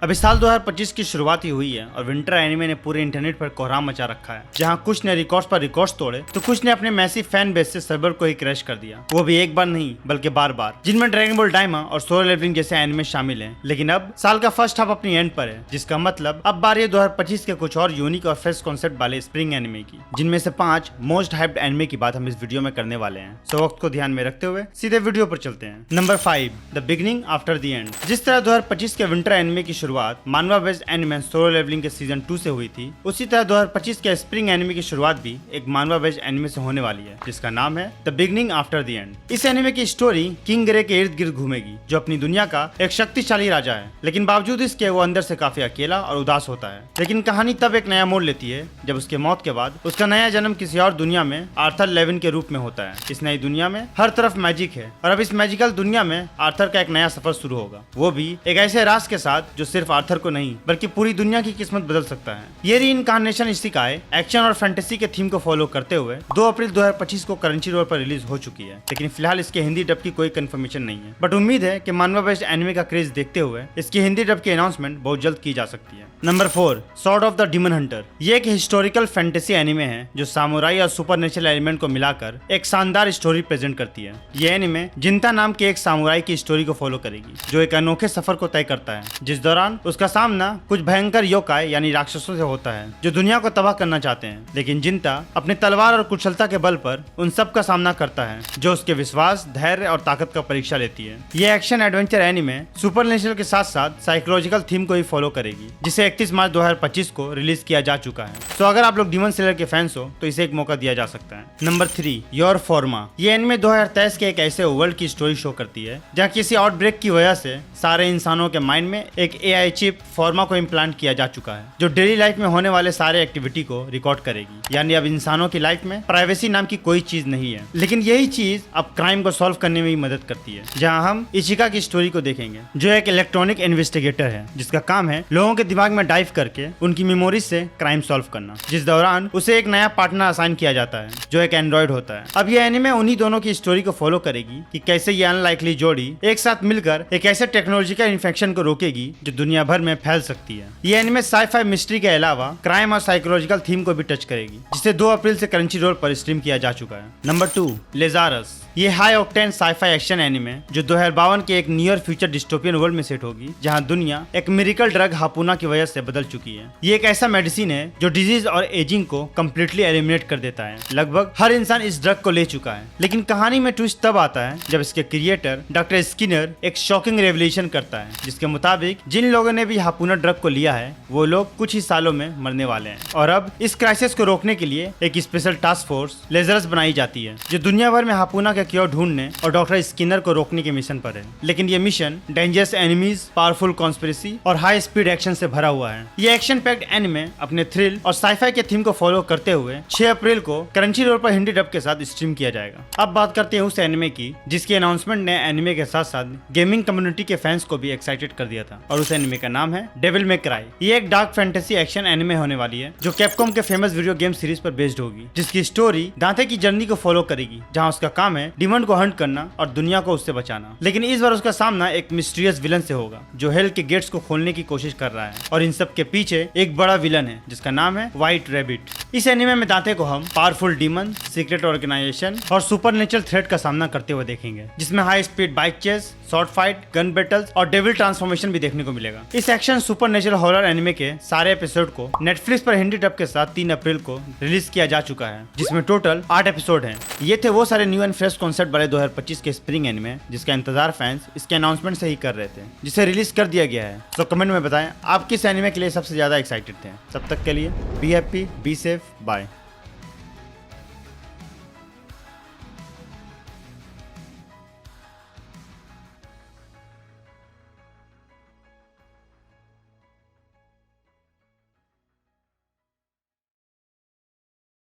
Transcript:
अभी साल 2025 की शुरुआत ही हुई है और विंटर एनिमे ने पूरे इंटरनेट पर कोहराम मचा रखा है, जहां कुछ ने रिकॉर्ड्स पर रिकॉर्ड्स तोड़े तो कुछ ने अपने मैसिव फैन बेस से सर्वर को ही क्रैश कर दिया, वो भी एक बार नहीं बल्कि बार बार, जिनमें ड्रैगन बॉल डायमा और सोलो लेवलिंग जैसे एनिमे शामिल हैं। लेकिन अब साल का फर्स्ट हाफ अपनी एंड पर है, जिसका मतलब अब बारी है 2025 के कुछ और यूनिक और फ्रेश कॉन्सेप्ट वाले स्प्रिंग एनिमे की, जिनमें से 5 मोस्ट हाइप्ड एनिमे की बात हम इस वीडियो में करने वाले हैं। सो वक्त को ध्यान में रखते हुए सीधे वीडियो पर चलते हैं। Number 5, the beginning after the end. जिस तरह 2025 के विंटर एनिमे की शुरुआत मानवा बेस्ड एनिमे सोलो लेवलिंग के सीजन 2 से हुई थी, उसी तरह 2025 के स्प्रिंग एनिमे की शुरुआत भी एक मानवा बेस्ड एनिमे से होने वाली है, जिसका नाम है the beginning after the end. इस एनिमे की स्टोरी किंग ग्रे के इर्द गिर्द घूमेगी, जो अपनी दुनिया का एक शक्तिशाली राजा है, लेकिन बावजूद इसके वो अंदर से काफी अकेला और उदास होता है। लेकिन कहानी तब एक नया मोड़ लेती है जब उसके मौत के बाद उसका नया जन्म किसी और दुनिया में आर्थर लेविन के रूप में होता है। इस नई दुनिया में हर तरफ मैजिक है और अब इस मैजिकल दुनिया में आर्थर का एक नया सफर शुरू होगा, वो भी एक ऐसे राज के साथ जो सिर्फ आर्थर को नहीं बल्कि पूरी दुनिया की किस्मत बदल सकता है। ये रीइंकार्नेशन इशिकाई एक्शन और फैंटेसी के थीम को फॉलो करते हुए 2 अप्रैल 2025 को क्रंचीरोल पर रिलीज हो चुकी है, लेकिन फिलहाल इसके हिंदी डब की कोई कंफर्मेशन नहीं है। बट उम्मीद है कि मानवा बेस्ड एनिमे का क्रेज देखते हुए इसकी हिंदी डब की अनाउंसमेंट बहुत जल्द की जा सकती है। Number 4, sword of the demon Hunter. ये एक हिस्टोरिकल फैंटेसी एनिमे है जो सामुराई और सुपरनेचुरल एलिमेंट को मिलाकर एक शानदार स्टोरी प्रेजेंट करती है। ये एनिमे जिंता नाम के एक सामुराई की स्टोरी को फॉलो करेगी, जो एक अनोखे सफर को तय करता है, जिस दौरान उसका सामना कुछ भयंकर योकाई यानी राक्षसों से होता है जो दुनिया को तबाह करना चाहते हैं। लेकिन जिंता अपने तलवार और कुशलता के बल पर उन सब का सामना करता है, जो उसके विश्वास, धैर्य और ताकत का परीक्षा लेती है। ये एक्शन एडवेंचर एनिमे सुपरनेचुरल के साथ साथ साइकोलॉजिकल थीम को ही फॉलो करेगी, जिसे 31 मार्च 2025 को रिलीज किया जा चुका है। तो अगर आप लोग डीमन स्लेयर के फैंस हो तो इसे एक मौका दिया जा सकता है। नंबर 3, योर फॉर्मा। ये एनिमे 2023 के एक ऐसे वर्ल्ड की स्टोरी शो करती है जहाँ किसी आउटब्रेक की वजह से सारे इंसानों के माइंड में एक एआई चिप फॉर्मा को इम्प्लांट किया जा चुका है, जो डेली लाइफ में होने वाले सारे एक्टिविटी को रिकॉर्ड करेगी। यानी अब इंसानों की लाइफ में प्राइवेसी नाम की कोई चीज नहीं है, लेकिन यही चीज अब क्राइम को सॉल्व करने में भी मदद करती है। जहां हम इशिका की स्टोरी को देखेंगे, जो एक इलेक्ट्रॉनिक इन्वेस्टिगेटर है जिसका काम है लोगों के दिमाग में डाइव करके उनकी मेमोरीज से क्राइम सॉल्व करना, जिस दौरान उसे एक नया पार्टनर असाइन किया जाता है जो एक एंड्रॉइड होता है। अब ये एनिमे उन्हीं दोनों की स्टोरी को फॉलो करेगी कि कैसे ये अनलाइकली जोड़ी एक साथ मिलकर एक ऐसे टेक्नोलॉजिकल इन्फेक्शन को रोकेगी जो दुनिया भर में फैल सकती है। ये एनिमे साइ-फाई मिस्ट्री के अलावा क्राइम और साइकोलॉजिकल थीम को भी टच करेगी, जिसे 2 अप्रैल से क्रंचीरोल पर स्ट्रीम किया जा चुका है। Number 2, Lazarus. ये high octane sci-fi action anime जो 2052 के एक नियर फ्यूचर डिस्टोपियन वर्ल्ड में सेट होगी, जहां दुनिया एक मिरेकल ड्रग हापुना की वजह से बदल चुकी है। ये एक ऐसा मेडिसिन है जो डिजीज और एजिंग को कम्प्लीटली एलिमिनेट कर देता है। लगभग हर इंसान इस ड्रग को ले चुका है, लेकिन कहानी में ट्विस्ट तब आता है जब इसके क्रिएटर डॉक्टर स्किनर एक शॉकिंग रेवलेशन करता है, जिसके मुताबिक जिन लोगों ने भी हापुना ड्रग को लिया है वो लोग कुछ ही सालों में मरने वाले हैं। और अब इस क्राइसिस को रोकने के लिए एक स्पेशल टास्क फोर्स लेजरस बनाई जाती है, जो दुनिया भर में हापुना का क्योर ढूंढने और डॉक्टर स्किनर को रोकने के मिशन पर है। लेकिन ये mission dangerous enemies, powerful conspiracy और हाई स्पीड एक्शन से भरा हुआ है। ये एक्शन पैक्ड एनिमे अपने थ्रिल और साइ-फाई के थीम को फॉलो करते हुए 6 अप्रैल को क्रंचीरोल पर हिंदी डब के साथ स्ट्रीम किया जाएगा। अब बात करते हैं उस एनिमे की जिसकी अनाउंसमेंट ने एनिमे के साथ साथ गेमिंग कम्युनिटी के फैंस को भी एक्साइटेड कर दिया था, और उस एनिमे का नाम है डेविल मे क्राई। ये एक डार्क फैंटेसी एक्शन एनिमे होने वाली है जो कैप्कॉम के फेमस वीडियो गेम सीरीज पर बेस्ड होगी, जिसकी स्टोरी दांते की जर्नी को फॉलो करेगी, जहां उसका काम है डिमन को हंट करना और दुनिया को उससे बचाना। लेकिन इस बार उसका सामना एक मिस्टीरियस विलन से होगा जो हेल के गेट्स को खोलने की कोशिश कर रहा है, और इन सब के पीछे एक बड़ा विलन है जिसका नाम है व्हाइट रैबिट। इस एनिमे में दांते को हम पावरफुल डीमन, सीक्रेट ऑर्गेनाइजेशन और सुपरनेचुरल थ्रेट का सामना करते हुए देखेंगे, जिसमें high speed bike chase, short fight, gun battles और डेविल ट्रांसफॉर्मेशन भी देखने को मिलेगा। इस एक्शन सुपरनेचुरल हॉरर एनिमे के सारे एपिसोड को नेटफ्लिक्स पर हिंदी डब के साथ 3 अप्रैल को रिलीज किया जा चुका है, जिसमें टोटल 8 एपिसोड हैं। ये थे वो सारे न्यू एंड फ्रेश कॉन्सेप्ट वाले 2025 के स्प्रिंग एनिमे जिसका इंतजार फैंस इसके अनाउंसमेंट से ही कर रहे थे, जिसे रिलीज कर दिया गया है। तो कमेंट में बताएं आप किस एनिमे के लिए सबसे ज्यादा एक्साइटेड थे। तब तक के लिए be happy, be safe, bye.